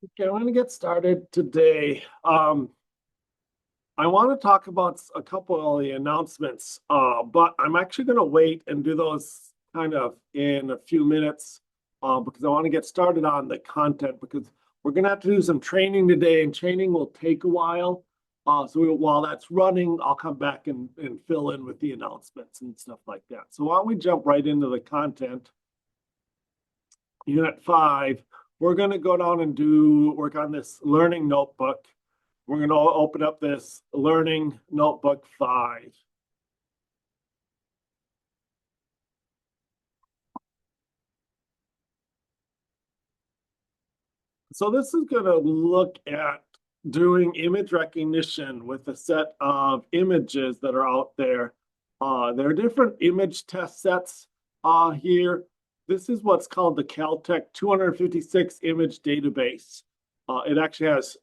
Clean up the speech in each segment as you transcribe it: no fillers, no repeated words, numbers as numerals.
Okay, I'm going to get started today. I want to talk about a couple of the announcements, but I'm actually going to wait and do those kind of in a few minutes because I want to get started on the content because we're going to have to do some training today, and training will take a while. While that's running, I'll come back and fill in with the announcements and stuff like that. So why don't we jump right into the content? Unit 5, we're going to go down and work on this learning notebook. We're going to open up this learning notebook 5. So this is going to look at doing image recognition with a set of images that are out there. There are different image test sets here. This is what's called the Caltech 256 image database. It actually has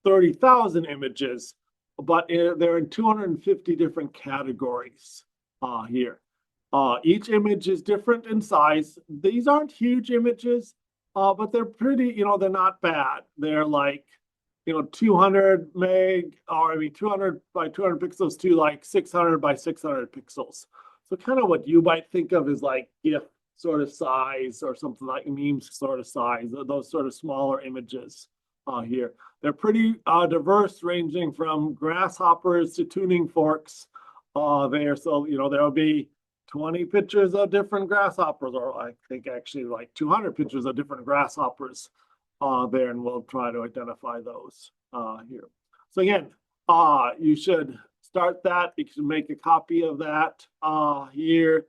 30,000 images, but they're in 250 different categories here. Each image is different in size. These aren't huge images, but they're pretty, they're not bad. They're like, 200 meg, or 200 by 200 pixels to like 600 by 600 pixels. So kind of what you might think of as like GIF sort of size or something like memes sort of size, those sort of smaller images here. They're pretty diverse, ranging from grasshoppers to tuning forks there. So, there'll be 20 pictures of different grasshoppers, or I think actually like 200 pictures of different grasshoppers there, and we'll try to identify those here. So again, you should start that. You can make a copy of that here.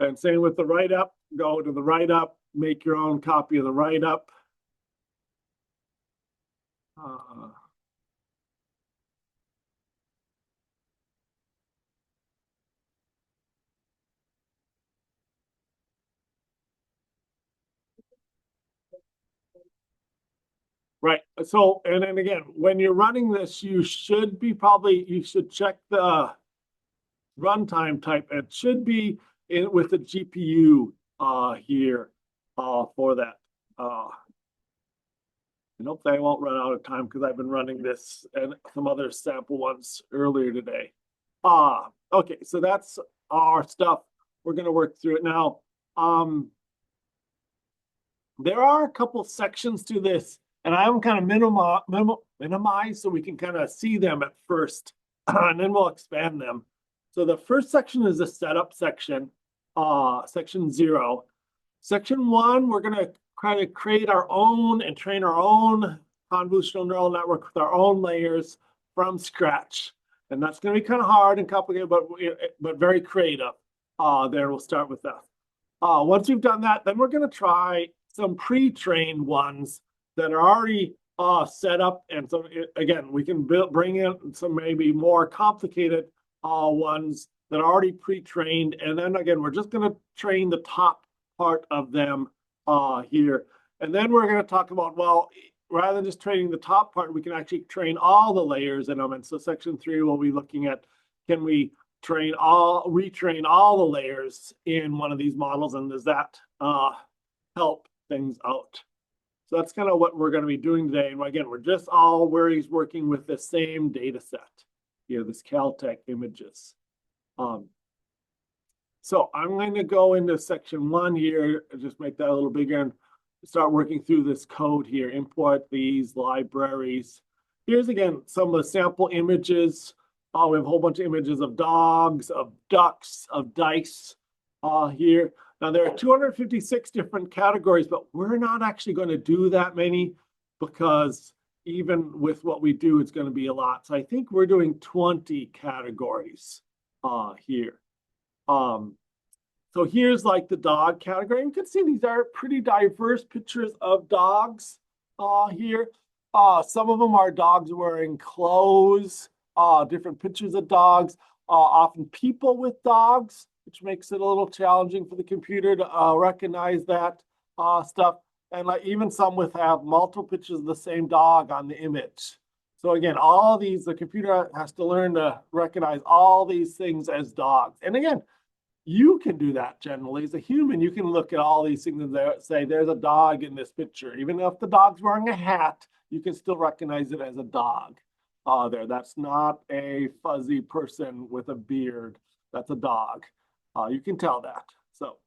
And same with the write-up. Go to the write-up, make your own copy of the write-up. Right. So, and then again, when you're running this, you should check the runtime type. It should be with the GPU here for that. And hopefully I won't run out of time because I've been running this and some other sample ones earlier today. Okay, so that's our stuff. We're going to work through it now. There are a couple sections to this, and I am kind of minimize so we can kind of see them at first, and then we'll expand them. So the first section is the setup section, section 0. Section 1, we're going to kind of create our own and train our own convolutional neural network with our own layers from scratch. And that's going to be kind of hard and complicated, but very creative. There, we'll start with that. Once we've done that, then we're going to try some pre-trained ones that are already set up. And so again, we can bring in some maybe more complicated ones that are already pre-trained. And then again, we're just going to train the top part of them here. And then we're going to talk about, well, rather than just training the top part, we can actually train all the layers in them. And so section 3, we'll be looking at, can we retrain all the layers in one of these models, and does that help things out? So that's kind of what we're going to be doing today. And again, we're just always working with the same data set here, this Caltech images. So I'm going to go into section 1 here, just make that a little bigger and start working through this code here, import these libraries. Here's again some of the sample images. We have a whole bunch of images of dogs, of ducks, of dice here. Now, there are 256 different categories, but we're not actually going to do that many because even with what we do, it's going to be a lot. So I think we're doing 20 categories here. So here's like the dog category. You can see these are pretty diverse pictures of dogs here. Some of them are dogs wearing clothes. Different pictures of dogs, often people with dogs, which makes it a little challenging for the computer to recognize that stuff. And like even some have multiple pictures of the same dog on the image. So again, all these, the computer has to learn to recognize all these things as dogs. And again, you can do that generally. As a human, you can look at all these things and say, there's a dog in this picture. Even if the dog's wearing a hat, you can still recognize it as a dog. There, that's not a fuzzy person with a beard. That's a dog. You can tell that. So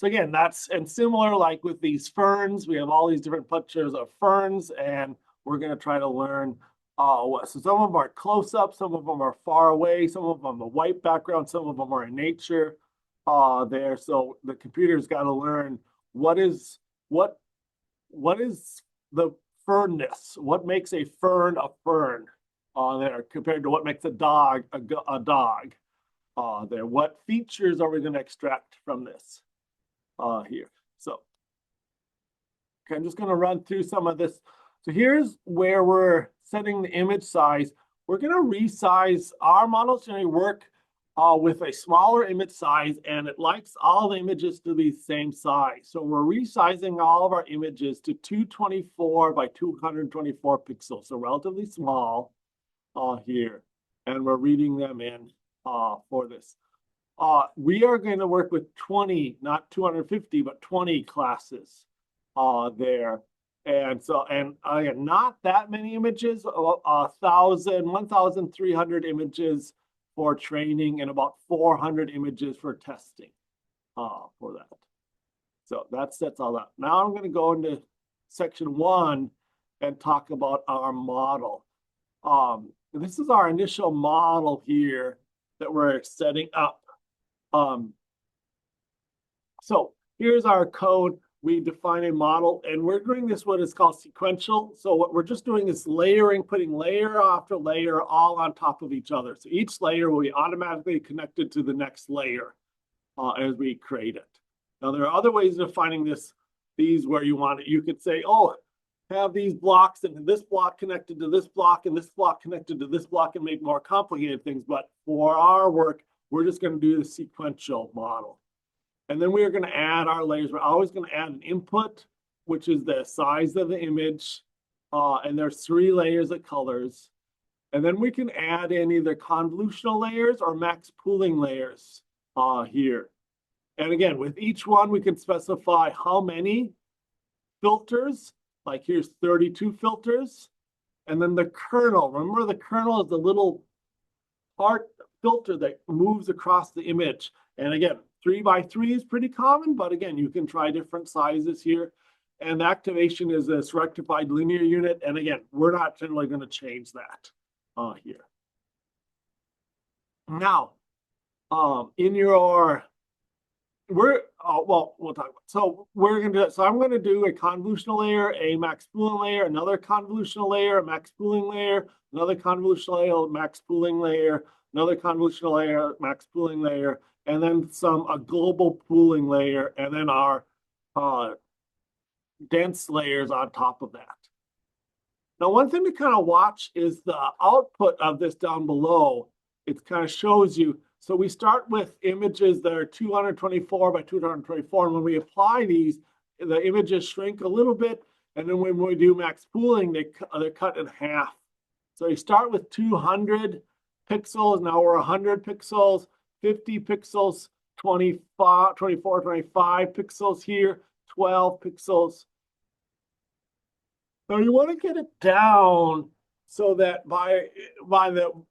again, that's, and similar like with these ferns, we have all these different pictures of ferns, and we're going to try to learn so some of them are close up, some of them are far away, some of them are white background, some of them are in nature there. So the computer's got to learn what is the fernness, what makes a fern there compared to what makes a dog a dog there. What features are we going to extract from this here? So okay, I'm just going to run through some of this. So here's where we're setting the image size. We're going to resize our models to work with a smaller image size, and it likes all the images to be the same size. So we're resizing all of our images to 224 by 224 pixels, so relatively small here. And we're reading them in for this. We are going to work with 20, not 250, but 20 classes there. And so, and again, not that many images, 1,300 images for training and about 400 images for testing for that. So that's all that. Now I'm going to go into section 1 and talk about our model. This is our initial model here that we're setting up. So here's our code. We define a model, and we're doing this what is called sequential. So what we're just doing is layering, putting layer after layer all on top of each other. So each layer will be automatically connected to the next layer as we create it. Now there are other ways of defining these where you want it. You could say, oh, have these blocks and this block connected to this block and this block connected to this block and make more complicated things. But for our work, we're just going to do the sequential model. And then we are going to add our layers. We're always going to add an input, which is the size of the image. And there's 3 layers of colors. And then we can add in either convolutional layers or max pooling layers here. And again, with each one, we can specify how many filters. Like here's 32 filters. And then the kernel. Remember, the kernel is the little part filter that moves across the image. And again, 3 by 3 is pretty common, but again, you can try different sizes here. And activation is this rectified linear unit. And again, we're not generally going to change that here. Now, in your, we'll talk about, so we're going to do that. So I'm going to do a convolutional layer, a max pooling layer, another convolutional layer, a max pooling layer, another convolutional layer, max pooling layer, another convolutional layer, max pooling layer, and then a global pooling layer, and then our dense layers on top of that. Now, one thing to kind of watch is the output of this down below. It kind of shows you. So we start with images that are 224 by 224, and when we apply these, the images shrink a little bit, and then when we do max pooling, they're cut in half. So you start with 200 pixels, now we're 100 pixels, 50 pixels, 24, 25 pixels here, 12 pixels. Now you want to get it down so that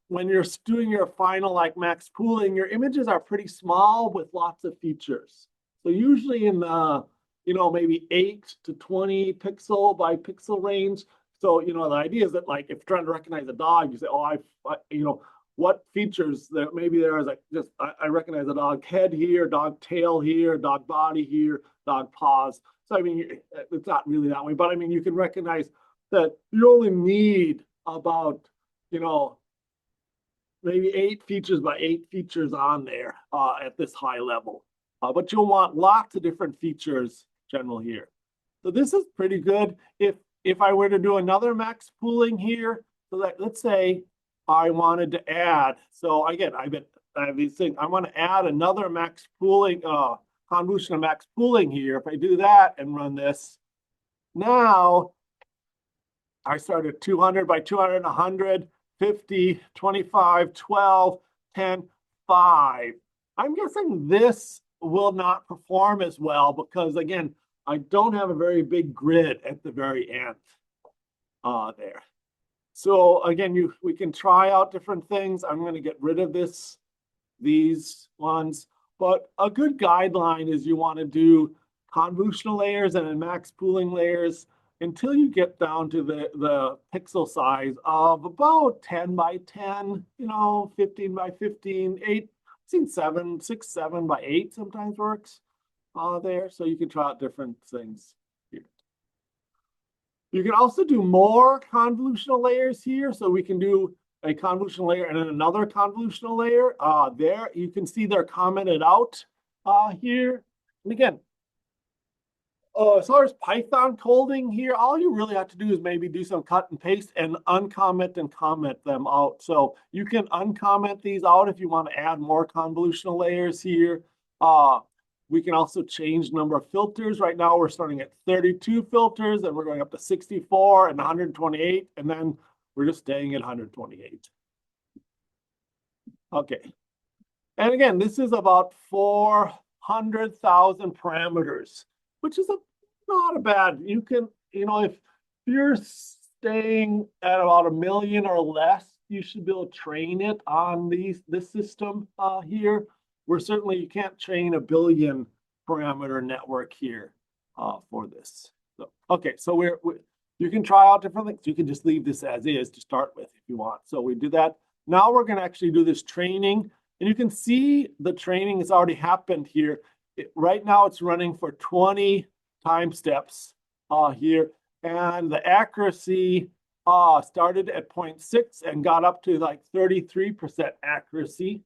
when you're doing your final like max pooling, your images are pretty small with lots of features. So usually in the, maybe 8 to 20 pixel by pixel range. So, the idea is that like if you're trying to recognize a dog, you say, oh, what features that maybe there is like just I recognize a dog head here, dog tail here, dog body here, dog paws. So I mean, it's not really that way, but I mean, you can recognize that you only need about maybe 8 features by 8 features on there at this high level, but you'll want lots of different features general here. So this is pretty good. If I were to do another max pooling here, so that let's say I wanted to add, so again, I have these things. I want to add another max pooling, convolution of max pooling here. If I do that and run this, now I start at 200 by 200, 100, 50, 25, 12, 10, 5. I'm guessing this will not perform as well because again, I don't have a very big grid at the very end there. So again, we can try out different things. I'm going to get rid of these ones, but a good guideline is you want to do convolutional layers and then max pooling layers until you get down to the pixel size of about 10 by 10, 15 by 15, 8, I've seen 7, 6, 7 by 8 sometimes works there. So you can try out different things here. You can also do more convolutional layers here. So we can do a convolutional layer and then another convolutional layer. There you can see they're commented out here. And again, as far as Python coding here, all you really have to do is maybe do some cut and paste and uncomment and comment them out. So you can uncomment these out if you want to add more convolutional layers here. We can also change number of filters. Right now we're starting at 32 filters and we're going up to 64 and 128, and then we're just staying at 128. Okay. And again, this is about 400,000 parameters, which is not a bad. You can, if you're staying at about 1 million or less, you should be able to train it on this system here. You can't train a billion parameter network here for this. So, okay, so you can try out different things. You can just leave this as is to start with if you want. So we do that. Now we're going to actually do this training. And you can see the training has already happened here. Right now it's running for 20 time steps here. And the accuracy started at 0.6 and got up to like 33% accuracy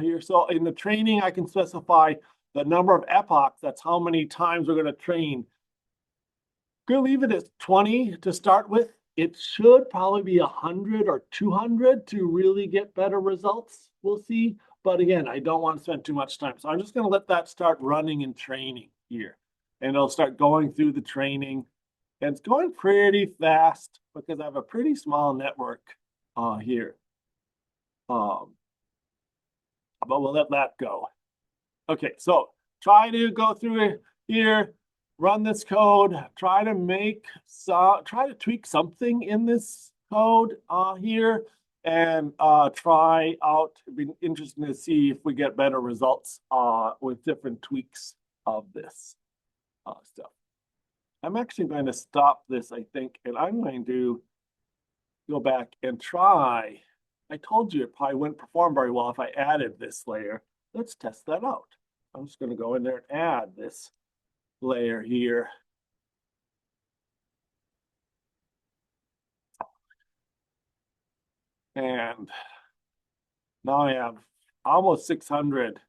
here. So in the training, I can specify the number of epochs. That's how many times we're going to train. Going to leave it at 20 to start with. It should probably be 100 or 200 to really get better results. We'll see. But again, I don't want to spend too much time. So I'm just going to let that start running and training here. And it'll start going through the training. And it's going pretty fast because I have a pretty small network here. But we'll let that go. Okay, so try to go through it here, run this code, try to tweak something in this code here, and try out. It'd be interesting to see if we get better results with different tweaks of this stuff. I'm actually going to stop this, I think, and I'm going to go back and try. I told you it probably wouldn't perform very well if I added this layer. Let's test that out. I'm just going to go in there and add this layer here. And now I have almost 600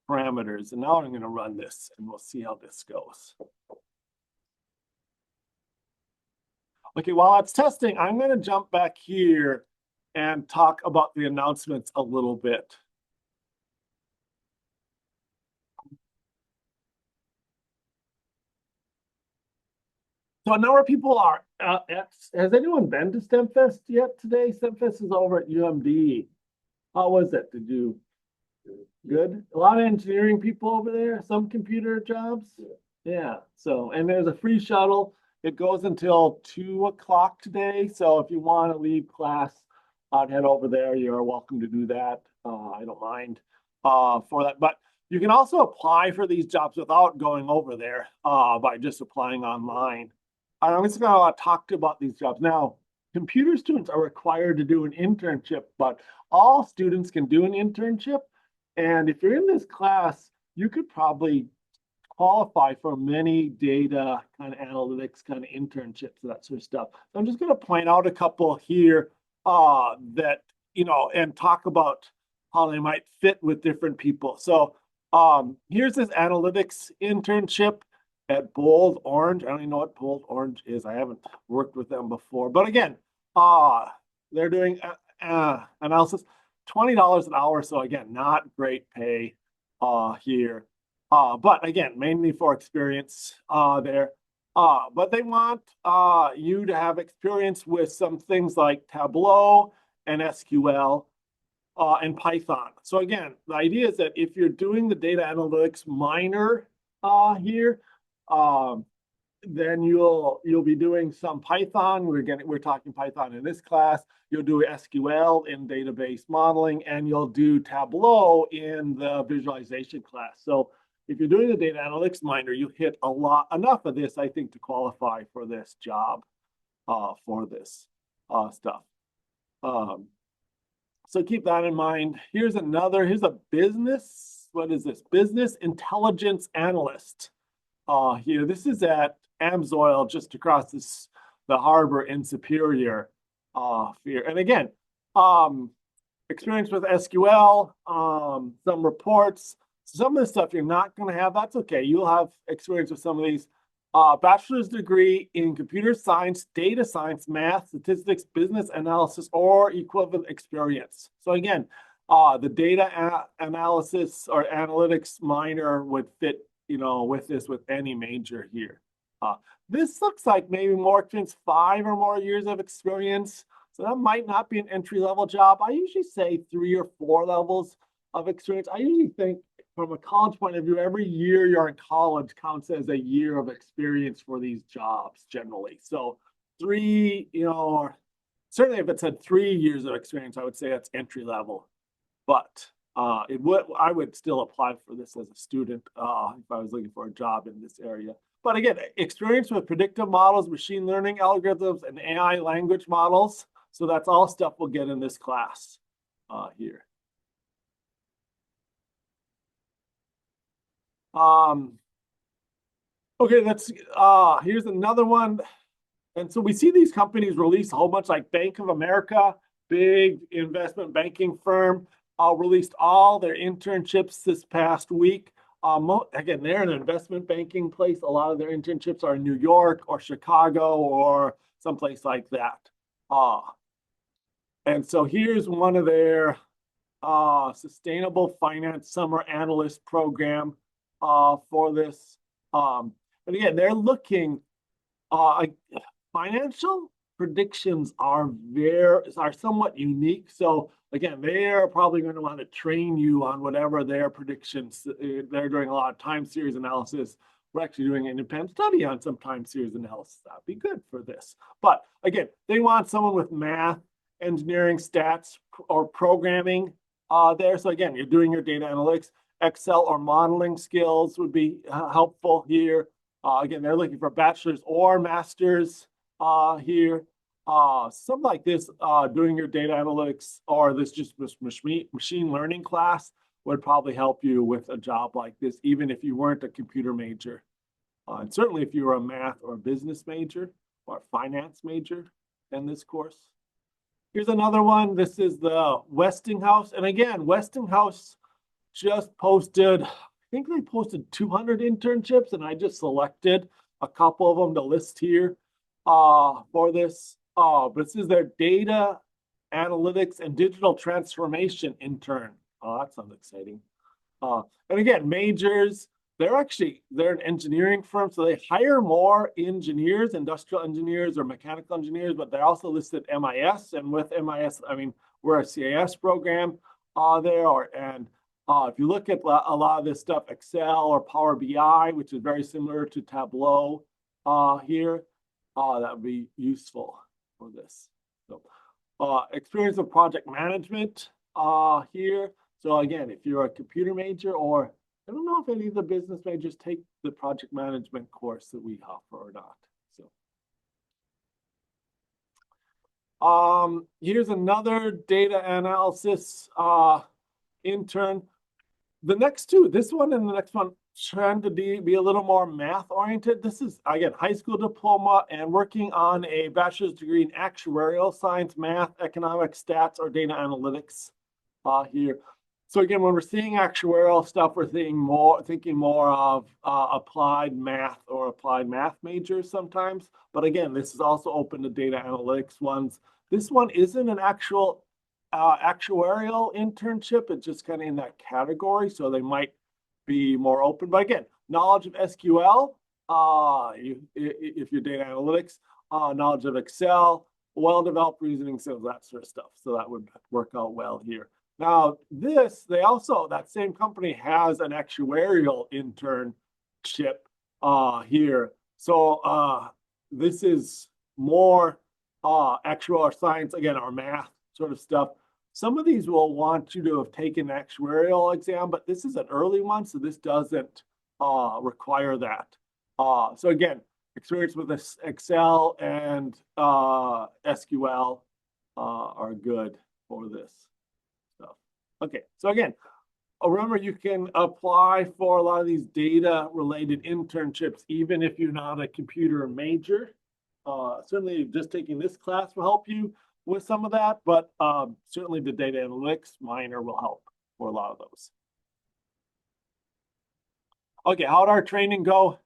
parameters. And now I'm going to run this and we'll see how this goes. Okay, while it's testing, I'm going to jump back here and talk about the announcements a little bit. So a number of people are, has anyone been to STEMFest yet today? STEMFest is over at UMD. How was it? Did you, good? A lot of engineering people over there, some computer jobs? Yeah, so, and there's a free shuttle. It goes until 2 o'clock today. So if you want to leave class, I'd head over there. You're welcome to do that. I don't mind for that. But you can also apply for these jobs without going over there by just applying online. I'm just going to talk about these jobs. Now, computer students are required to do an internship, but all students can do an internship. And if you're in this class, you could probably qualify for many data kind of analytics kind of internships, that sort of stuff. So I'm just going to point out a couple here that, and talk about how they might fit with different people. So here's this analytics internship at Bold Orange. I don't even know what Bold Orange is. I haven't worked with them before. But again, they're doing analysis, $20 an hour. So again, not great pay here. But again, mainly for experience there. But they want you to have experience with some things like Tableau and SQL. and Python. So again, the idea is that if you're doing the data analytics minor here, then you'll be doing some Python. We're talking Python in this class. You'll do SQL in database modeling, and you'll do Tableau in the visualization class. So if you're doing the data analytics minor, you hit enough of this, I think, to qualify for this job, for this stuff. So keep that in mind. Here's a business. What is this? Business intelligence analyst. Here, this is at Amsoil, just across the harbor in Superior. Here, and again, experience with SQL, some reports. Some of the stuff you're not going to have, that's okay. You'll have experience with some of these. Bachelor's degree in computer science, data science, math, statistics, business analysis, or equivalent experience. So again, the data analysis or analytics minor would fit, with any major here. This looks like maybe more experience, 5 or more years of experience. So that might not be an entry-level job. I usually say 3 or 4 levels of experience. I usually think from a college point of view, every year you're in college counts as a year of experience for these jobs generally. So 3, or certainly if it said 3 years of experience, I would say that's entry level. But I would still apply for this as a student if I was looking for a job in this area. But again, experience with predictive models, machine learning algorithms, and AI language models. So that's all stuff we'll get in this class here. Okay, here's another one. And so we see these companies release a whole bunch, like Bank of America, big investment banking firm, released all their internships this past week. Again, they're an investment banking place. A lot of their internships are in New York or Chicago or someplace like that. And so here's one of their sustainable finance summer analyst program for this. And again, they're looking, financial predictions are somewhat unique. So again, they're probably going to want to train you on whatever their predictions. They're doing a lot of time series analysis. We're actually doing an independent study on some time series analysis. That'd be good for this. But again, they want someone with math, engineering, stats, or programming there. So again, you're doing your data analytics. Excel or modeling skills would be helpful here. Again, they're looking for bachelor's or master's here. Something like this, doing your data analytics or this machine learning class would probably help you with a job like this, even if you weren't a computer major. And certainly if you were a math or business major or finance major in this course. Here's another one. This is the Westinghouse. And again, Westinghouse just posted, I think they posted 200 internships, and I just selected a couple of them to list here for this. But this is their data analytics and digital transformation intern. Oh, that sounds exciting. And again, majors, they're an engineering firm, so they hire more engineers, industrial engineers or mechanical engineers, but they're also listed MIS. And with MIS, I mean, we're a CIS program there, if you look at a lot of this stuff, Excel or Power BI, which is very similar to Tableau here, that would be useful for this. So, experience of project management here. So again, if you're a computer major, or I don't know if any of the business majors take the project management course that we offer or not. So, here's another data analysis intern. The next two, this one and the next one, trying to be a little more math oriented. This is, again, high school diploma and working on a bachelor's degree in actuarial science, math, economics, stats, or data analytics here. So again, when we're seeing actuarial stuff, we're thinking more of applied math or applied math majors sometimes. But again, this is also open to data analytics ones. This one isn't an actual actuarial internship. It's just kind of in that category, so they might be more open. But again, knowledge of SQL, if you're data analytics, knowledge of Excel, well-developed reasoning skills, that sort of stuff. So that would work out well here. Now, they also, that same company has an actuarial internship here. So this is more actuarial science, again, our math sort of stuff. Some of these will want you to have taken an actuarial exam, but this is an early one, so this doesn't require that. So again, experience with this Excel and SQL are good for this stuff. Okay, so again, remember you can apply for a lot of these data related internships, even if you're not a computer major. Certainly just taking this class will help you with some of that, but certainly the data analytics minor will help for a lot of those. Okay, how'd our training go?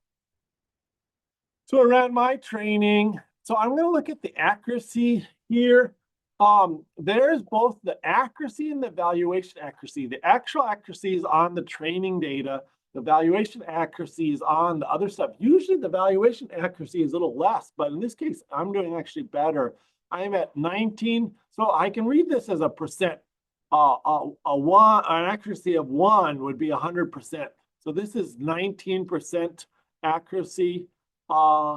So I ran my training. So I'm going to look at the accuracy here. There's both the accuracy and the valuation accuracy. The actual accuracy is on the training data. The valuation accuracy is on the other stuff. Usually the valuation accuracy is a little less, but in this case, I'm doing actually better. I'm at 19, so I can read this as a percent. An accuracy of 1 would be 100%. So this is 19% accuracy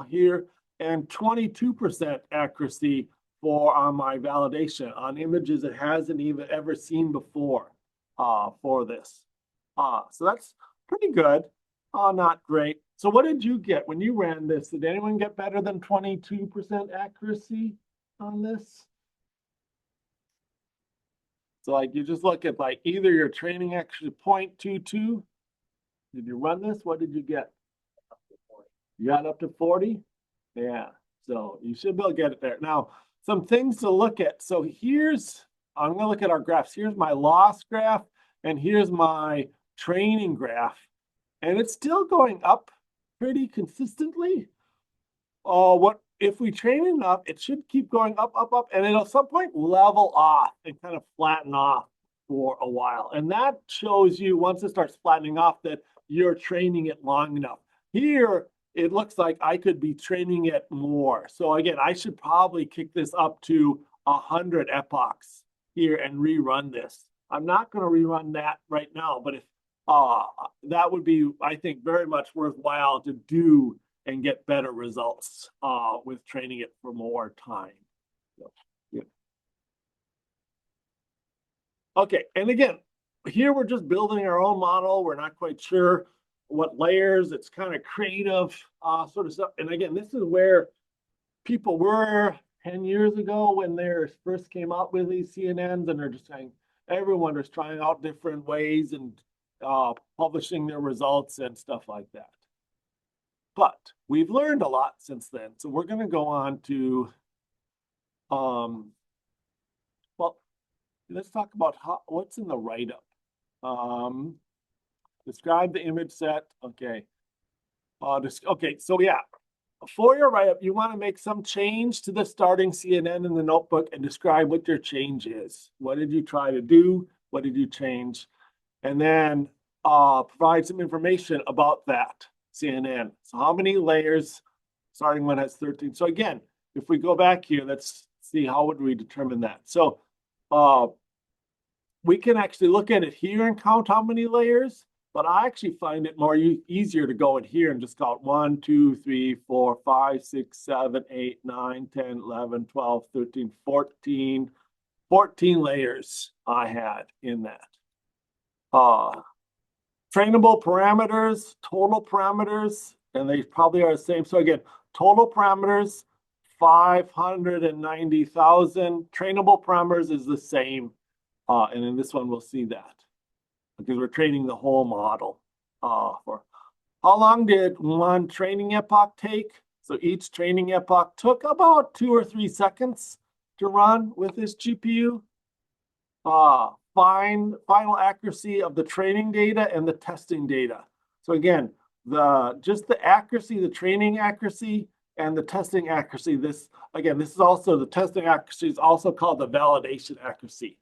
here, and 22% accuracy for my validation on images it hasn't even ever seen before for this. So that's pretty good. Not great. So what did you get when you ran this? Did anyone get better than 22% accuracy on this? So like you just look at like either your training accuracy 0.22. Did you run this? What did you get? You got up to 40? Yeah. So you should be able to get it there. Now, some things to look at. So I'm going to look at our graphs. Here's my loss graph, and here's my training graph. And it's still going up pretty consistently. What if we train enough, it should keep going up, up, up, and it'll at some point level off and kind of flatten off for a while. And that shows you once it starts flattening off that you're training it long enough. Here, it looks like I could be training it more. So again, I should probably kick this up to 100 epochs here and rerun this. I'm not going to rerun that right now, but if that would be, I think, very much worthwhile to do and get better results with training it for more time. So, yeah. Okay, and again, here we're just building our own model. We're not quite sure what layers. It's kind of creative sort of stuff. And again, this is where people were 10 years ago when they first came out with these CNNs, and they're just saying everyone is trying out different ways and publishing their results and stuff like that. But we've learned a lot since then. So we're going to go on to, well, let's talk about what's in the write-up. Describe the image set. Okay. Okay, so yeah, for your write-up, you want to make some change to the starting CNN in the notebook and describe what your change is. What did you try to do? What did you change? And then provide some information about that CNN. So how many layers, starting when it's 13. So again, if we go back here, let's see how would we determine that. So we can actually look at it here and count how many layers, but I actually find it more easier to go in here and just count 1, 2, 3, 4, 5, 6, 7, 8, 9, 10, 11, 12, 13, 14. 14 layers I had in that. Trainable parameters, total parameters, and they probably are the same. So again, total parameters, 590,000. Trainable parameters is the same. And in this one, we'll see that because we're training the whole model. For how long did one training epoch take? So each training epoch took about 2 or 3 seconds to run with this GPU. Final accuracy of the training data and the testing data. So again, just the accuracy, the training accuracy and the testing accuracy. This is also the testing accuracy is also called the validation accuracy.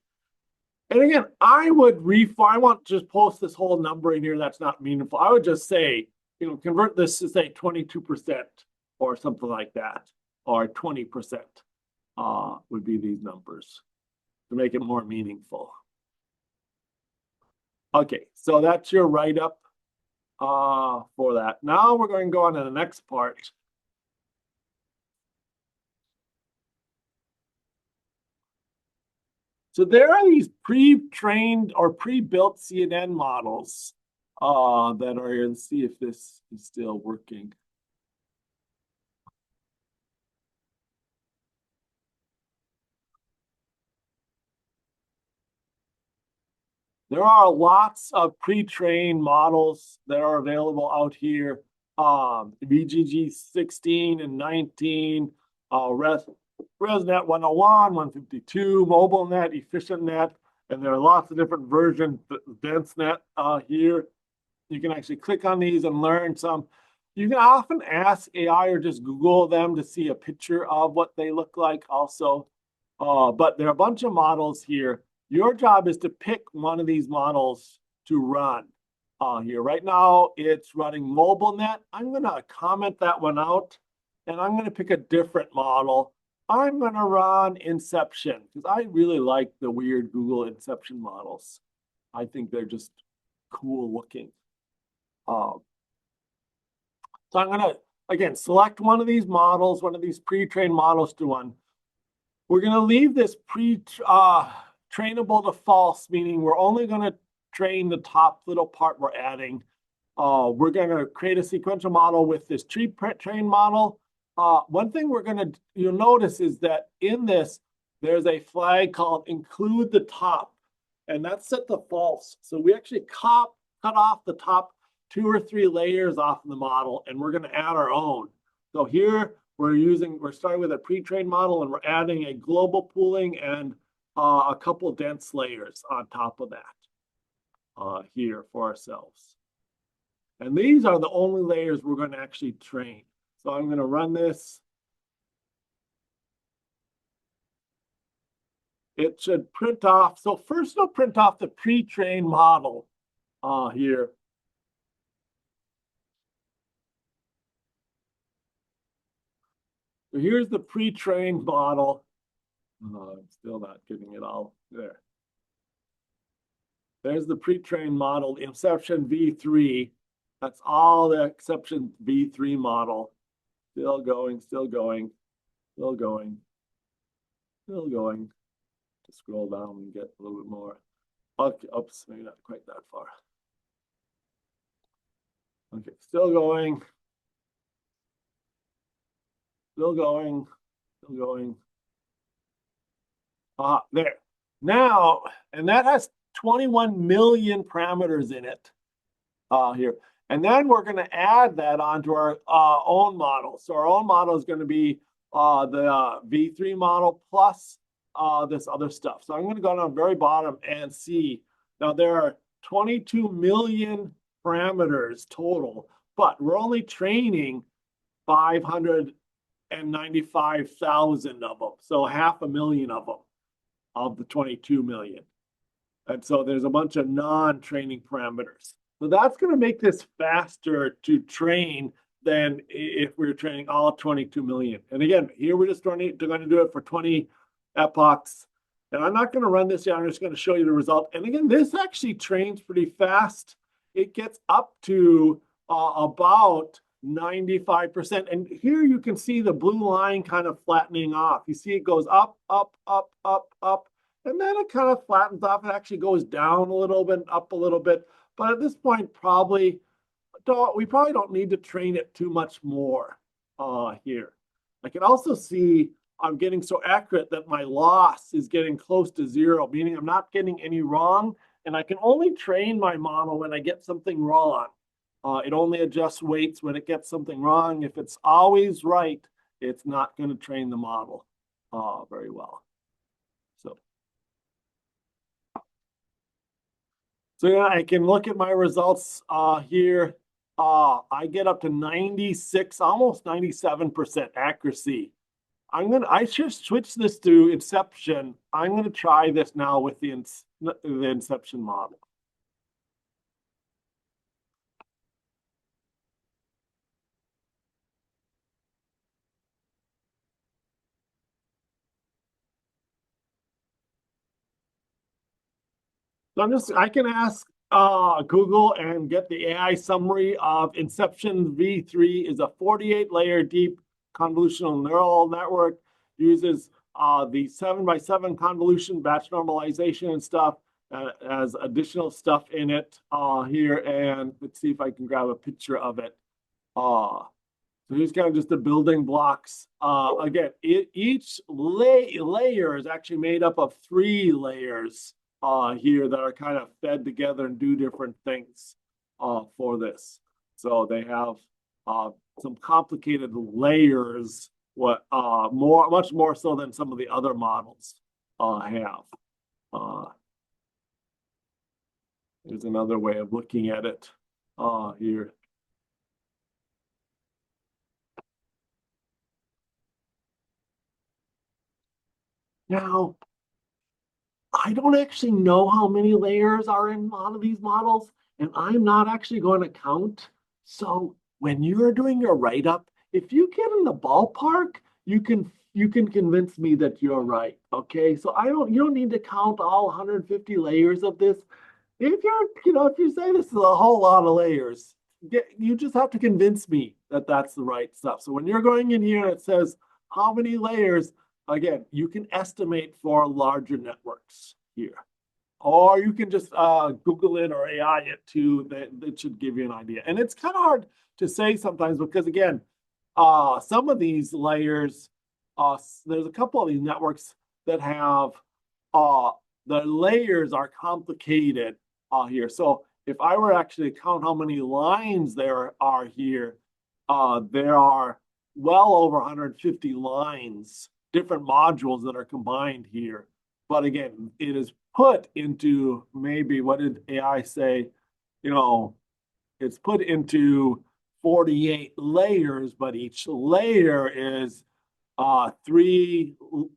And again, I want to just post this whole number in here that's not meaningful. I would just say, convert this to say 22% or something like that, or 20% would be these numbers to make it more meaningful. Okay, so that's your write-up for that. Now we're going to go on to the next part. So there are these pre-trained or pre-built CNN models that are here. Let's see if this is still working. There are lots of pre-trained models that are available out here. VGG 16 and 19, ResNet 101, 152, MobileNet, EfficientNet, and there are lots of different versions. DenseNet here. You can actually click on these and learn some. You can often ask AI or just Google them to see a picture of what they look like also. But there are a bunch of models here. Your job is to pick one of these models to run here. Right now, it's running MobileNet. I'm going to comment that one out, and I'm going to pick a different model. I'm going to run Inception because I really like the weird Google Inception models. I think they're just cool looking. So I'm going to, again, select one of these models, one of these pre-trained models to run. We're going to leave this trainable to false, meaning we're only going to train the top little part we're adding. We're going to create a sequential model with this train model. One thing you'll notice is that in this, there's a flag called include the top, and that's set to false. So we actually cut off the top 2 or 3 layers off of the model, and we're going to add our own. So here we're starting with a pre-trained model, and we're adding a global pooling and a couple dense layers on top of that here for ourselves. And these are the only layers we're going to actually train. So I'm going to run this. It should print off. So first it'll print off the pre-trained model here. So here's the pre-trained model. I'm still not getting it all there. There's the pre-trained model, the Inception V3. That's all the Inception V3 model. Still going, still going, still going, still going. To scroll down and get a little bit more. Okay, oops, maybe not quite that far. Okay, still going. Still going, still going. There. Now, and that has 21 million parameters in it here. And then we're going to add that onto our own model. So our own model is going to be the V3 model plus this other stuff. So I'm going to go down the very bottom and see. Now there are 22 million parameters total, but we're only training 595,000 of them. So 500,000 of them of the 22 million. And so there's a bunch of non-training parameters. So that's going to make this faster to train than if we were training all 22 million. And again, here we're just going to do it for 20 epochs. And I'm not going to run this yet. I'm just going to show you the result. And again, this actually trains pretty fast. It gets up to about 95%. And here you can see the blue line kind of flattening off. You see it goes up, up, up, up, up. And then it kind of flattens off. It actually goes down a little bit, up a little bit. But at this point, we probably don't need to train it too much more here. I can also see I'm getting so accurate that my loss is getting close to 0, meaning I'm not getting any wrong. And I can only train my model when I get something wrong. It only adjusts weights when it gets something wrong. If it's always right, it's not going to train the model very well. So yeah, I can look at my results here. I get up to 96, almost 97% accuracy. I should switch this to Inception. I'm going to try this now with the Inception model. So I can ask Google and get the AI summary of Inception V3 is a 48-layer deep convolutional neural network, uses the 7x7 convolution, batch normalization and stuff, as additional stuff in it here. And let's see if I can grab a picture of it. So here's kind of just the building blocks. Again, each layer is actually made up of 3 layers here that are kind of fed together and do different things for this. So they have some complicated layers, much more so than some of the other models have. Here's another way of looking at it here. Now, I don't actually know how many layers are in a lot of these models, and I'm not actually going to count. So when you're doing your write-up, if you get in the ballpark, you can convince me that you're right. Okay. So you don't need to count all 150 layers of this. If you say this is a whole lot of layers, you just have to convince me that that's the right stuff. So when you're going in here and it says how many layers, again, you can estimate for larger networks here. Or you can just Google it or AI it too. That should give you an idea. And it's kind of hard to say sometimes because, again, some of these layers, there's a couple of these networks that have the layers are complicated here. So if I were actually to count how many lines there are here, there are well over 150 lines, different modules that are combined here. But again, it is put into maybe, what did AI say? It's put into 48 layers, but each layer is 3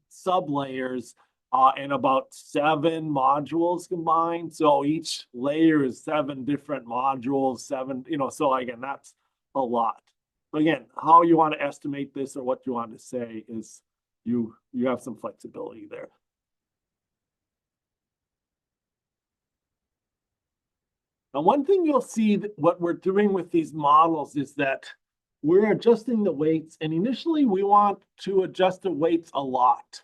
sub layers and about 7 modules combined. So each layer is 7 different modules, so again, that's a lot. But again, how you want to estimate this or what you want to say is you have some flexibility there. Now, one thing you'll see that what we're doing with these models is that we're adjusting the weights. And initially, we want to adjust the weights a lot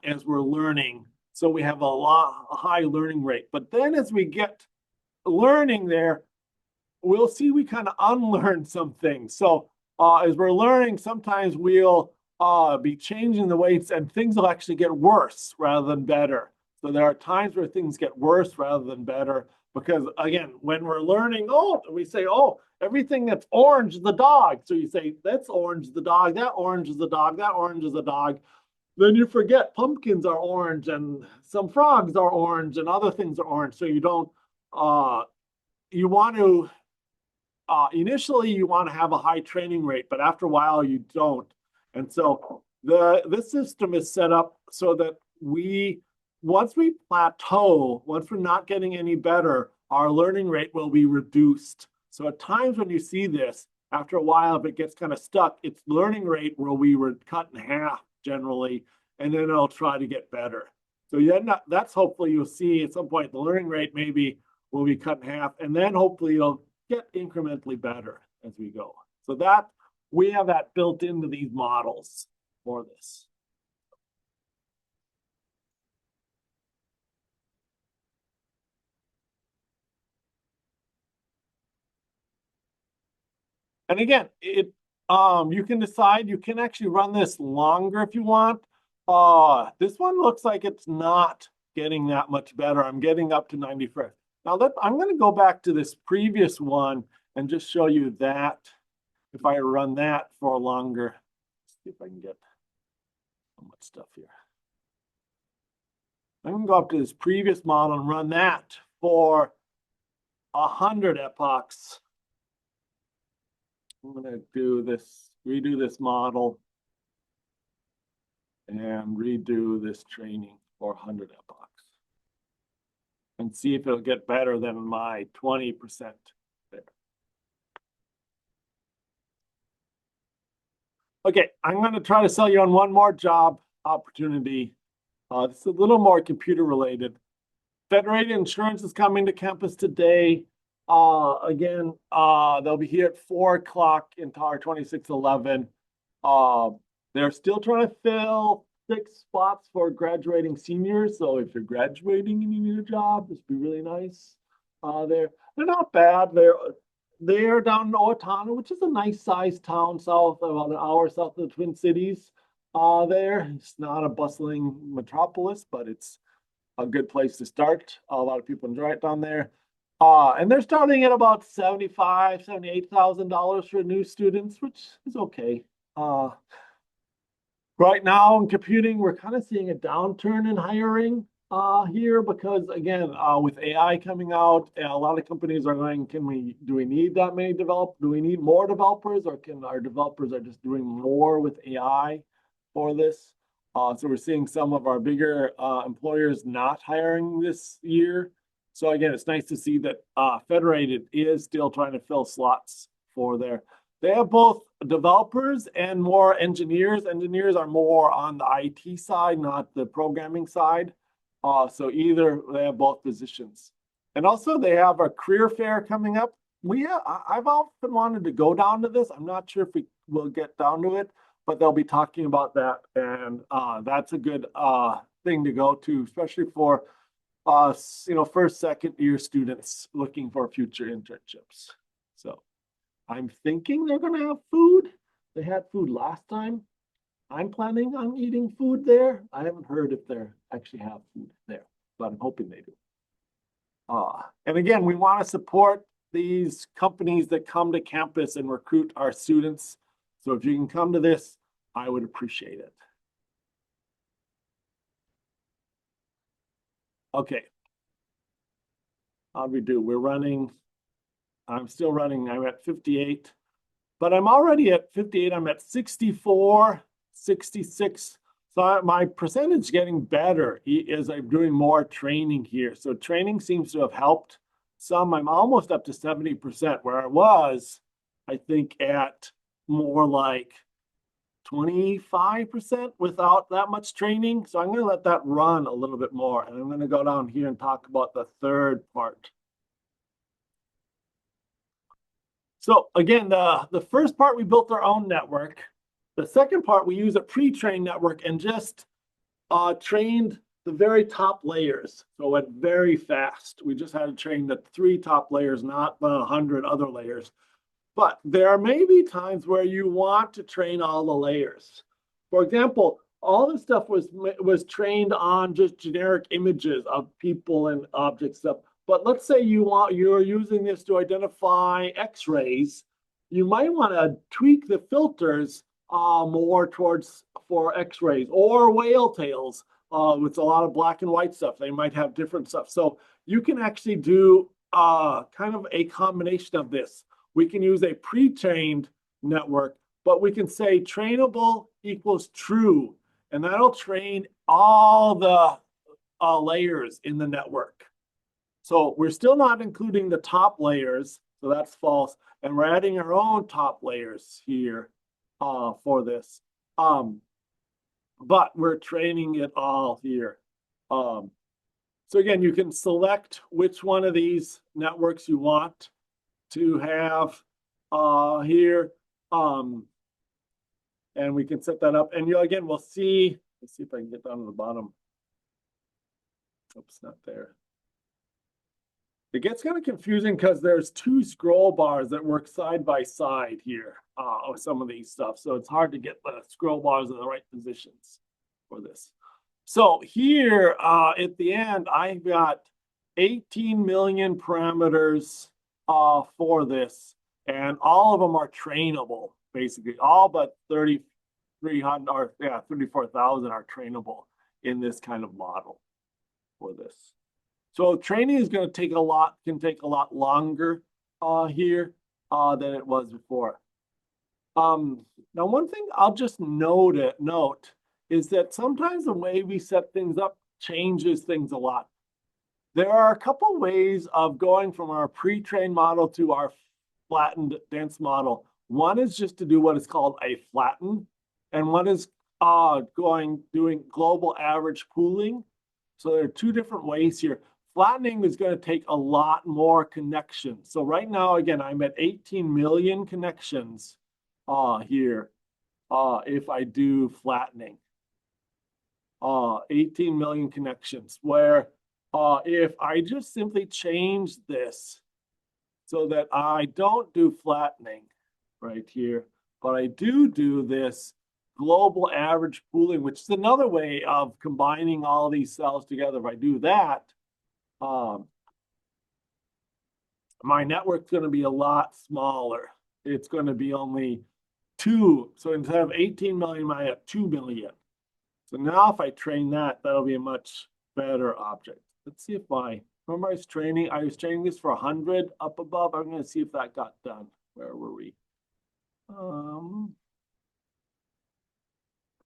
as we're learning. So we have a high learning rate. But then as we get learning there, we'll see we kind of unlearn some things. So as we're learning, sometimes we'll be changing the weights and things will actually get worse rather than better. So there are times where things get worse rather than better. Because again, when we're learning, we say, everything that's orange is the dog. So you say, that's orange is the dog, that orange is the dog, that orange is the dog. Then you forget pumpkins are orange and some frogs are orange and other things are orange. So you don't, you want to, initially you want to have a high training rate, but after a while you don't. And so this system is set up so that once we plateau, once we're not getting any better, our learning rate will be reduced. So at times when you see this, after a while, if it gets kind of stuck, its learning rate will be cut in half generally, and then it'll try to get better. So that's hopefully you'll see at some point the learning rate maybe will be cut in half, and then hopefully it'll get incrementally better as we go. So that we have that built into these models for this. And again, you can decide, you can actually run this longer if you want. This one looks like it's not getting that much better. I'm getting up to 91st. Now I'm going to go back to this previous one and just show you that if I run that for longer. Let's see if I can get so much stuff here. I'm going to go up to this previous model and run that for 100 epochs. I'm going to redo this model and redo this training for 100 epochs and see if it'll get better than my 20% there. Okay, I'm going to try to sell you on one more job opportunity. It's a little more computer related. Federated Insurance is coming to campus today. Again, they'll be here at 4 o'clock in Tower 2611. Uh, they're still trying to fill 6 spots for graduating seniors. So if you're graduating and you need a job, this would be really nice. They're not bad. They're down in Owatonna, which is a nice sized town south, about an hour south of the Twin Cities. It's not a bustling metropolis, but it's a good place to start. A lot of people enjoy it down there. And they're starting at about $78,000 for new students, which is okay. Right now in computing, we're kind of seeing a downturn in hiring here because again, with AI coming out, a lot of companies are going, do we need that many developers? Do we need more developers, or can our developers are just doing more with AI for this? So we're seeing some of our bigger employers not hiring this year. So again, it's nice to see that Federated is still trying to fill slots for there. They have both developers and more engineers. Engineers are more on the IT side, not the programming side. So either they have both positions. And also they have a career fair coming up. I've often wanted to go down to this. I'm not sure if we will get down to it, but they'll be talking about that. And that's a good thing to go to, especially for first, second year students looking for future internships. So I'm thinking they're going to have food. They had food last time. I'm planning on eating food there. I haven't heard if they actually have food there, but I'm hoping they do. And again, we want to support these companies that come to campus and recruit our students. So if you can come to this, I would appreciate it. Okay. How'd we do? I'm still running. I'm at 58, but I'm already at 58. I'm at 64, 66. So my percentage getting better as I'm doing more training here. So training seems to have helped some. I'm almost up to 70%, where I was, I think, at more like 25% without that much training. So I'm going to let that run a little bit more. And I'm going to go down here and talk about the third part. So again, the first part, we built our own network. The second part, we use a pre-trained network and just trained the very top layers. So it went very fast. We just had to train the 3 top layers, not the 100 other layers. But there may be times where you want to train all the layers. For example, all this stuff was trained on just generic images of people and objects stuff. But let's say you're using this to identify X-rays. You might want to tweak the filters more towards for X-rays or whale tails. With a lot of black and white stuff, they might have different stuff. So you can actually do kind of a combination of this. We can use a pre-trained network, but we can say trainable equals true, and that'll train all the layers in the network. So we're still not including the top layers, so that's false. And we're adding our own top layers here for this. But we're training it all here. So again, you can select which one of these networks you want to have here. And we can set that up. And again, we'll see. Let's see if I can get down to the bottom. Oops, not there. It gets kind of confusing because there's 2 scroll bars that work side by side here with some of these stuff. So it's hard to get the scroll bars in the right positions for this. So here at the end, I've got 18 million parameters for this, and all of them are trainable, basically. All but 3,300 or 34,000 are trainable in this kind of model for this. So training is going to can take a lot longer here than it was before. Now, one thing I'll just note is that sometimes the way we set things up changes things a lot. There are a couple ways of going from our pre-trained model to our flattened dense model. One is just to do what is called a flatten, and one is doing global average pooling. So there are 2 different ways here. flattening is going to take a lot more connections. So right now, again, I'm at 18 million connections here if I do flattening. 18 million connections, where if I just simply change this so that I don't do flattening right here, but I do this global average pooling, which is another way of combining all these cells together. If I do that, my network's going to be a lot smaller. It's going to be only 2. So instead of 18 million, I have 2 million. So now if I train that, that'll be a much better object. Let's see if remember I was training this for 100 up above. I'm going to see if that got done. Where were we? So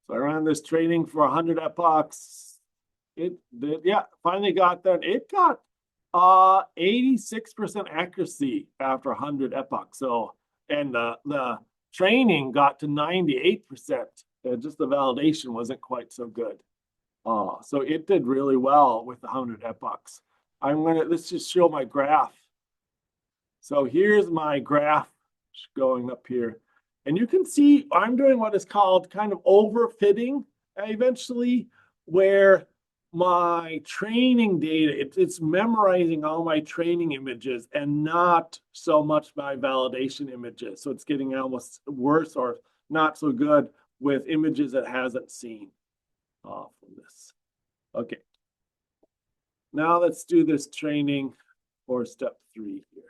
I ran this training for 100 epochs. It did, yeah, finally got done. It got 86% accuracy after 100 epochs. So, and the training got to 98%. Just the validation wasn't quite so good. So it did really well with the 100 epochs. Let's just show my graph. So here's my graph going up here. And you can see I'm doing what is called kind of overfitting eventually, where my training data, it's memorizing all my training images and not so much my validation images. So it's getting almost worse or not so good with images it hasn't seen from this. Okay. Now let's do this training for step 3 here.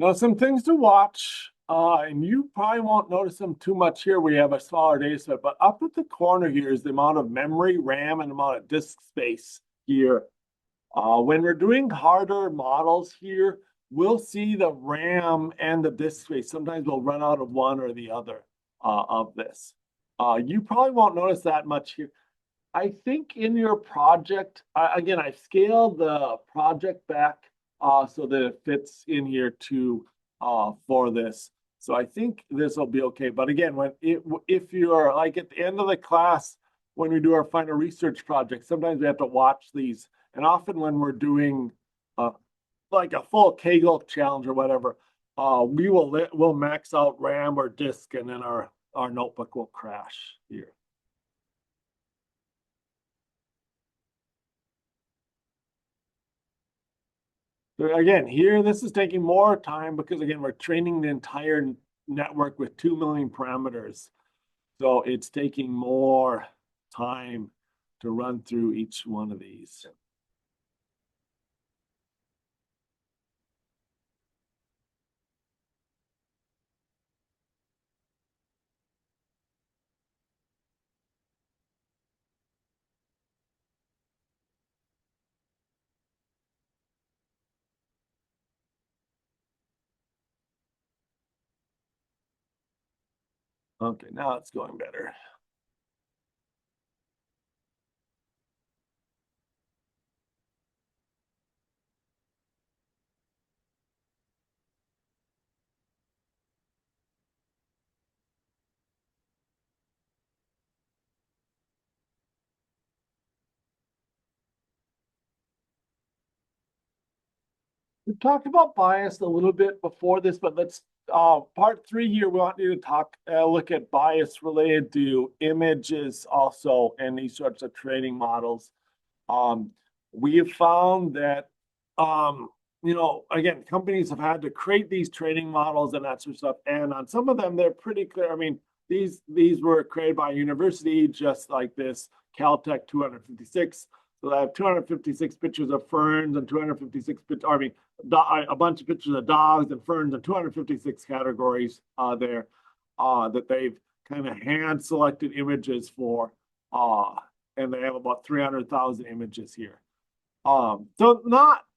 Now, some things to watch, and you probably won't notice them too much here. We have a smaller data set, but up at the corner here is the amount of memory, RAM, and amount of disk space here. When we're doing harder models here, we'll see the RAM and the disk space. Sometimes we'll run out of one or the other of this. You probably won't notice that much here. I think in your project, again, I scaled the project back so that it fits in here too for this. So I think this will be okay. But again, if you're like at the end of the class, when we do our final research project, sometimes we have to watch these. And often when we're doing like a full Kaggle challenge or whatever, we'll max out RAM or disk, and then our notebook will crash here. So again, here, this is taking more time because, again, we're training the entire network with 2 million parameters. So it's taking more time to run through each one of these. Okay, now it's going better. We talked about bias a little bit before this, but let's part 3 here. We want you to look at bias related to images also and these sorts of training models. We have found that again, companies have had to create these training models and that sort of stuff, and on some of them they're pretty clear. I mean, these were created by a university, just like this Caltech 256. So I have 256 pictures of ferns and 256 pictures, I mean, a bunch of pictures of dogs and ferns and 256 categories there that they've kind of hand selected images for. And they have about 300,000 images here. So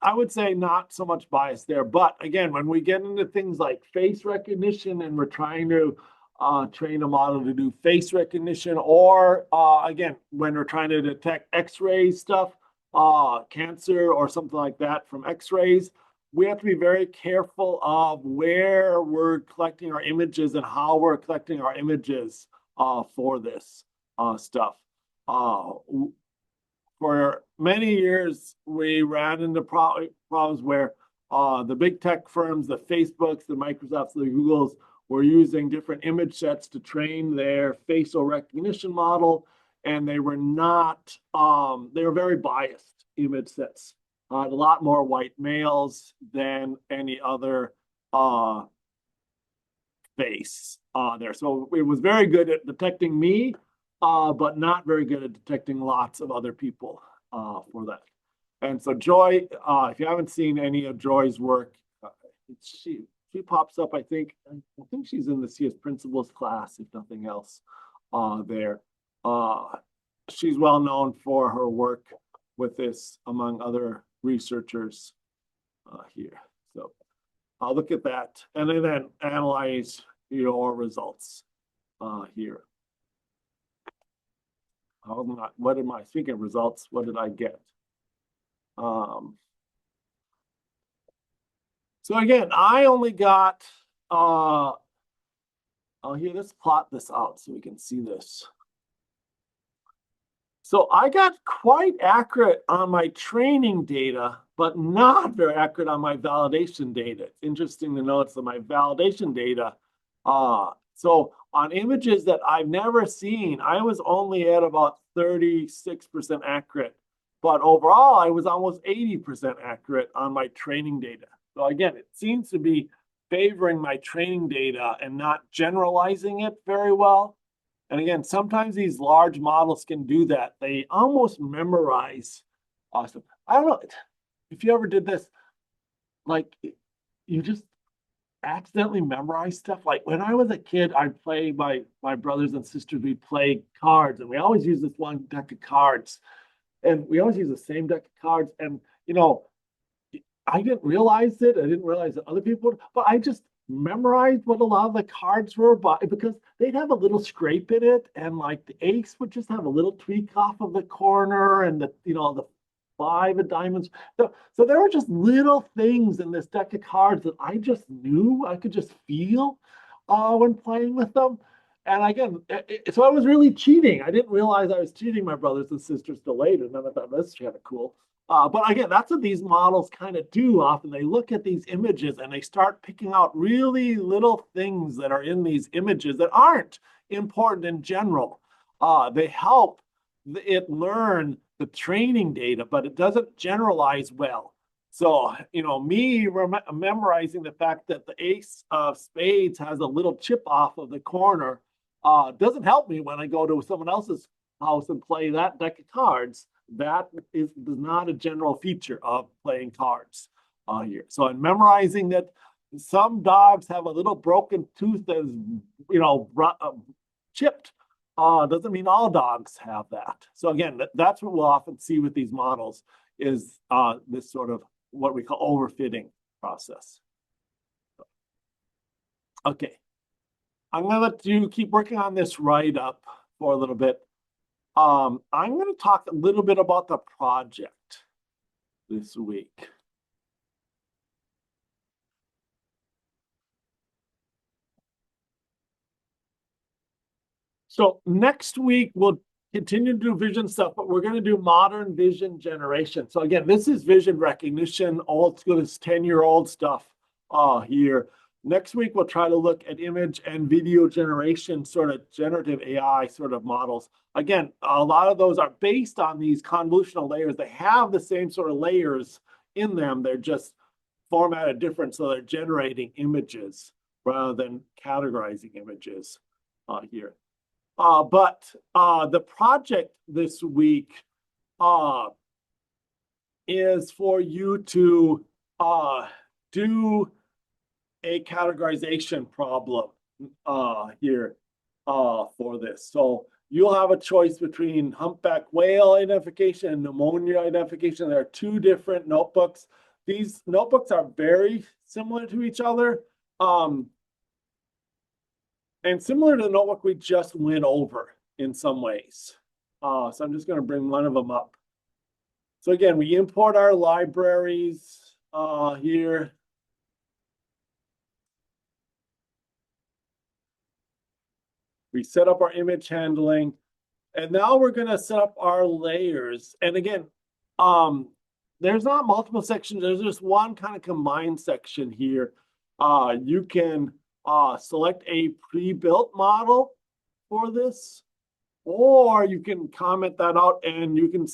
I would say not so much bias there, but again, when we get into things like face recognition and we're trying to train a model to do face recognition, or again, when we're trying to detect X-ray stuff, cancer or something like that from X-rays, we have to be very careful of where we're collecting our images and how we're collecting our images for this stuff. For many years, we ran into problems where the big tech firms, the Facebooks, the Microsofts, the Googles, were using different image sets to train their facial recognition model, and they were not, they were very biased image sets. A lot more white males than any other face there. So it was very good at detecting me, but not very good at detecting lots of other people for that. And so Joy, if you haven't seen any of Joy's work, she pops up. I think she's in the CS Principles class, if nothing else, there. She's well known for her work with this, among other researchers here. So I'll look at that and then analyze your results here. What am I speaking of results? What did I get? So again, I only got, oh, here, let's plot this out so we can see this. So I got quite accurate on my training data, but not very accurate on my validation data. It's interesting to note that my validation data, so on images that I've never seen, I was only at about 36% accurate. But overall, I was almost 80% accurate on my training data. So again, it seems to be favoring my training data and not generalizing it very well. And again, sometimes these large models can do that. They almost memorize. Awesome. I don't know if you ever did this, like you just accidentally memorize stuff. Like when I was a kid, I'd play my brothers and sisters, we'd play cards, and we always use this one deck of cards. And we always use the same deck of cards. And, you know, I didn't realize it. I didn't realize that other people would, but I just memorized what a lot of the cards were because they'd have a little scrape in it. And like the ace would just have a little tweak off of the corner, and the 5 of diamonds. So there were just little things in this deck of cards that I just knew, I could just feel when playing with them. And again, so I was really cheating. I didn't realize I was cheating my brothers and sisters till later. And then I thought, that's kind of cool. But again, that's what these models kind of do often. They look at these images and they start picking out really little things that are in these images that aren't important in general. They help it learn the training data, but it doesn't generalize well. So, me memorizing the fact that the ace of spades has a little chip off of the corner doesn't help me when I go to someone else's house and play that deck of cards. That is not a general feature of playing cards here. So in memorizing that some dogs have a little broken tooth that is, chipped, doesn't mean all dogs have that. So again, that's what we'll often see with these models is this sort of what we call overfitting process. Okay. I'm going to let you keep working on this write-up for a little bit. I'm going to talk a little bit about the project this week. So next week, we'll continue to do vision stuff, but we're going to do modern vision generation. So again, this is vision recognition, old school, it's 10-year-old stuff here. Next week, we'll try to look at image and video generation, sort of generative AI sort of models. Again, a lot of those are based on these convolutional layers. They have the same sort of layers in them. They're just formatted different, so they're generating images rather than categorizing images here. But the project this week is for you to do a categorization problem here for this. So you'll have a choice between humpback whale identification and pneumonia identification. There are two different notebooks. These notebooks are very similar to each other. And similar to the notebook we just went over in some ways. So I'm just going to bring one of them up. So again, we import our libraries here. We set up our image handling. And now we're going to set up our layers. And again, there's not multiple sections. There's just one kind of combined section here. You can select a pre-built model for this, or you can comment that out and you can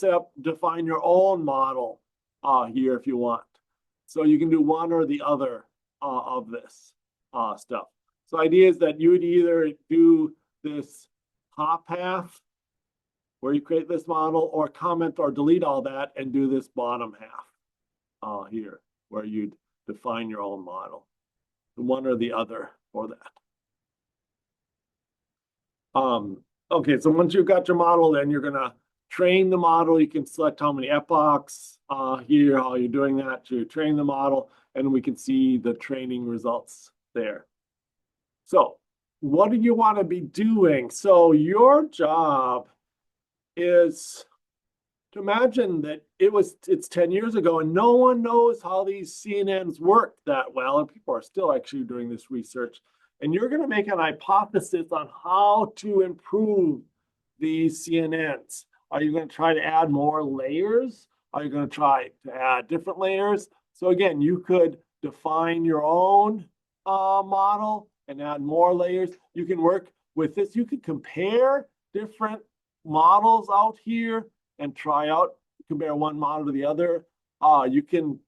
define your own model here if you want. So you can do one or the other of this stuff. So the idea is that you would either do this top half where you create this model, or comment or delete all that and do this bottom half here where you'd define your own model. One or the other for that. Okay, so once you've got your model, then you're going to train the model. You can select how many epochs here, how you're doing that to train the model, and we can see the training results there. So what do you want to be doing? So your job is to imagine that it's 10 years ago and no one knows how these CNNs work that well, and people are still actually doing this research. And you're going to make an hypothesis on how to improve these CNNs. Are you going to try to add more layers? Are you going to try to add different layers? So again, you could define your own model and add more layers. You can work with this. You can compare different models out here and try out, compare one model to the other. You can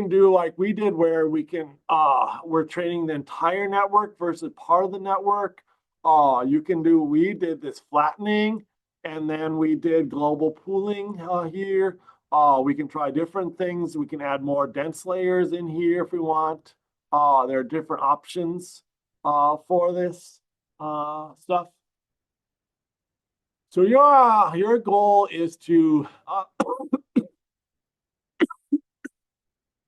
do like we did, where we're training the entire network versus part of the network. We did this flattening, and then we did global pooling here. We can try different things. We can add more dense layers in here if we want. There are different options for this stuff. So your goal is to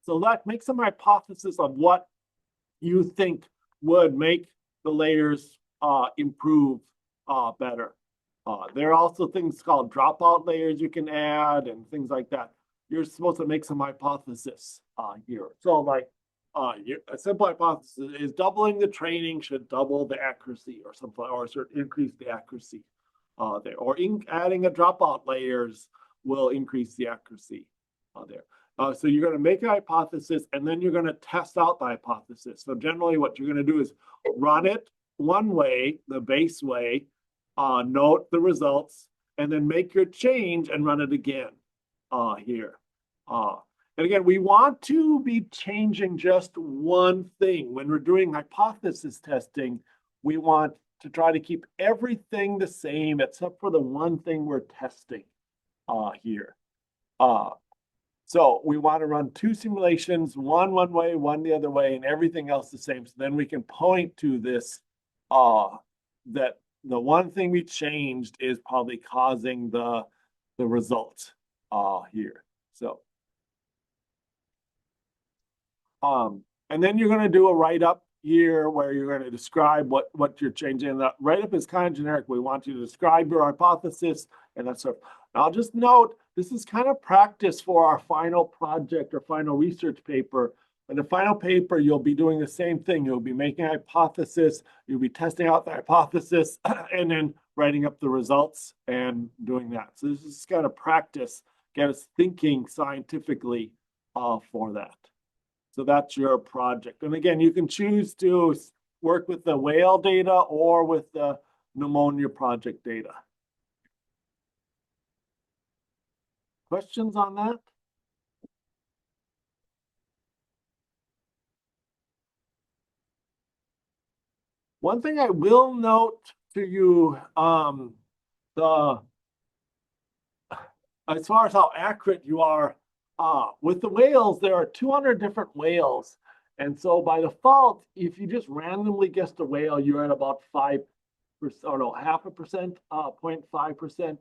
so that make some hypothesis of what you think would make the layers improve better. There are also things called dropout layers you can add and things like that. You're supposed to make some hypothesis here. So like a simple hypothesis is doubling the training should double the accuracy or something, or increase the accuracy there. Or adding a dropout layers will increase the accuracy there. So you're going to make a hypothesis, and then you're going to test out the hypothesis. So generally what you're going to do is run it one way, the base way, note the results, and then make your change and run it again here. And again, we want to be changing just one thing. When we're doing hypothesis testing, we want to try to keep everything the same except for the one thing we're testing here. So we want to run two simulations, one way, one the other way, and everything else the same. So then we can point to this, that the one thing we changed is probably causing the result here. So, and then you're going to do a write-up here where you're going to describe what you're changing. And that write-up is kind of generic. We want you to describe your hypothesis and that sort of. And I'll just note, this is kind of practice for our final project or final research paper. In the final paper, you'll be doing the same thing. You'll be making a hypothesis, you'll be testing out the hypothesis, and then writing up the results and doing that. So this is kind of practice, get us thinking scientifically for that. So that's your project. And again, you can choose to work with the whale data or with the pneumonia project data. Questions on that? One thing I will note to you, as far as how accurate you are, with the whales, there are 200 different whales. And so by default, if you just randomly guessed a whale, you're at about 5%. or no, 0.5%, 0.5%,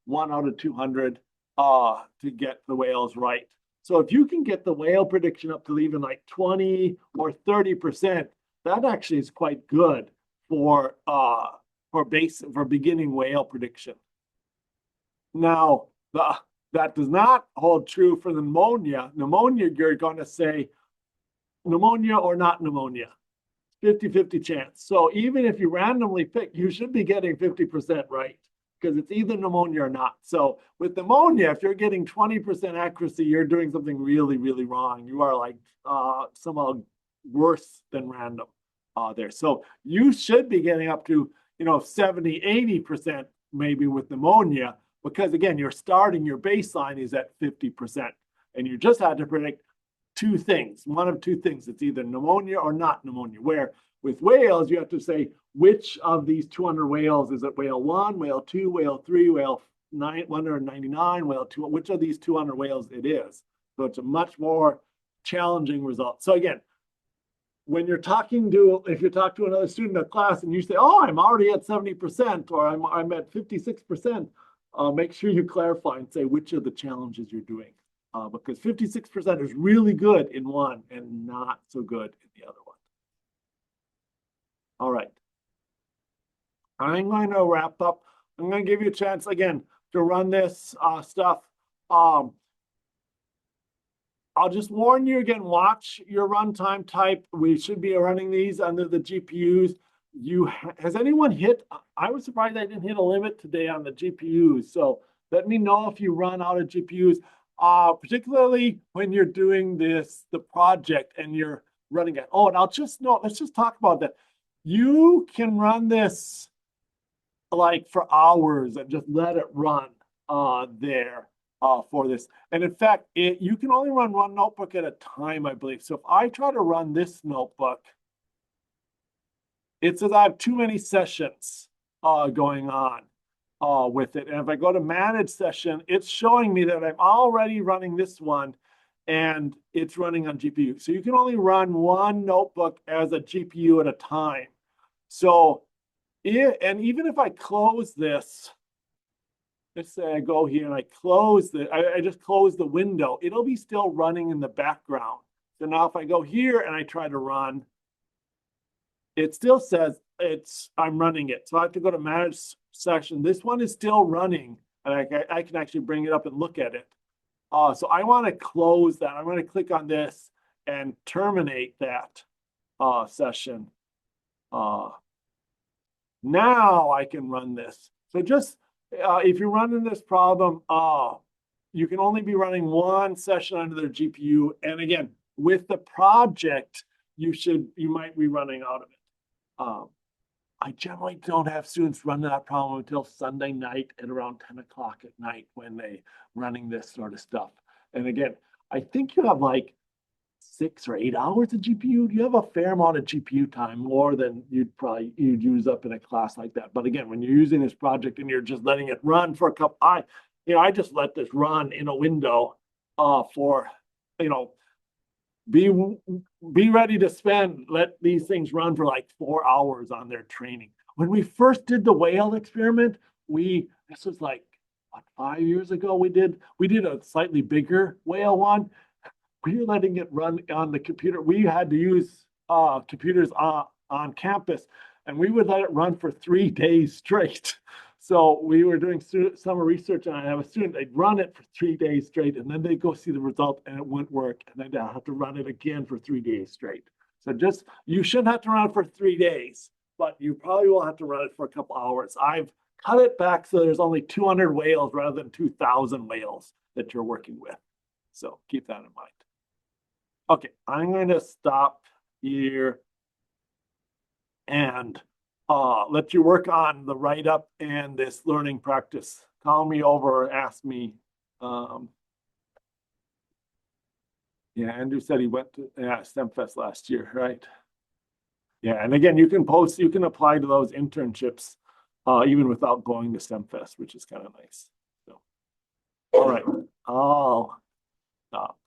1 out of 200 to get the whales right. So if you can get the whale prediction up to even like 20 or 30%, that actually is quite good for beginning whale prediction. Now, that does not hold true for the pneumonia. Pneumonia, you're going to say pneumonia or not pneumonia. 50-50 chance. So even if you randomly pick, you should be getting 50% right because it's either pneumonia or not. So with pneumonia, if you're getting 20% accuracy, you're doing something really, really wrong. You are like somehow worse than random there. So you should be getting up to, 70, 80% maybe with pneumonia, because again, you're starting, your baseline is at 50%. And you just had to predict two things, one of two things. It's either pneumonia or not pneumonia, where with whales, you have to say which of these 200 whales, is it whale 1, whale 2, whale 3, whale 199, whale 2, which of these 200 whales it is. So it's a much more challenging result. So again, when you're talking to, if you talk to another student in class and you say, oh, I'm already at 70% or I'm at 56%, make sure you clarify and say which of the challenges you're doing. Because 56% is really good in one and not so good in the other one. All right. I'm going to wrap up. I'm going to give you a chance again to run this stuff. I'll just warn you again, watch your runtime type. We should be running these under the GPUs. Has anyone hit? I was surprised I didn't hit a limit today on the GPUs. So let me know if you run out of GPUs. Particularly when you're doing the project and you're running it. Oh, and let's just talk about that. You can run this like for hours and just let it run there for this. And in fact, you can only run one notebook at a time, I believe. So if I try to run this notebook, it says I have too many sessions going on with it. And if I go to manage session, it's showing me that I'm already running this one and it's running on GPU. So you can only run one notebook as a GPU at a time. So, and even if I close this, let's say I go here and I close I just close the window, it'll be still running in the background. So now if I go here and I try to run, it still says I'm running it. So I have to go to manage section. This one is still running, and I can actually bring it up and look at it. So I want to close that. I'm going to click on this and terminate that session. Now I can run this. So just if you're running this problem, you can only be running one session under their GPU. And again, with the project, you might be running out of it. I generally don't have students run that problem until Sunday night at around 10 o'clock at night when they running this sort of stuff. And again, I think you have like 6 or 8 hours of GPU. You have a fair amount of GPU time, more than you'd use up in a class like that. But again, when you're using this project and you're just letting it run for a couple, I just let this run in a window for, be ready to let these things run for like 4 hours on their training. When we first did the whale experiment, this was like, what, 5 years ago, we did a slightly bigger whale one. We were letting it run on the computer. We had to use computers on campus, and we would let it run for 3 days straight. So we were doing summer research, and I have a student, they'd run it for 3 days straight, and then they'd go see the result, and it wouldn't work. And then they'll have to run it again for 3 days straight. So you shouldn't have to run it for 3 days, but you probably will have to run it for a couple hours. I've cut it back so there's only 200 whales rather than 2,000 whales that you're working with. So keep that in mind. Okay, I'm going to stop here and let you work on the write-up and this learning practice. Call me over or ask me. Yeah, Andrew said he went to STEMFest last year, right? Yeah, and again, you can apply to those internships even without going to STEMFest, which is kind of nice. So, all right, I'll stop.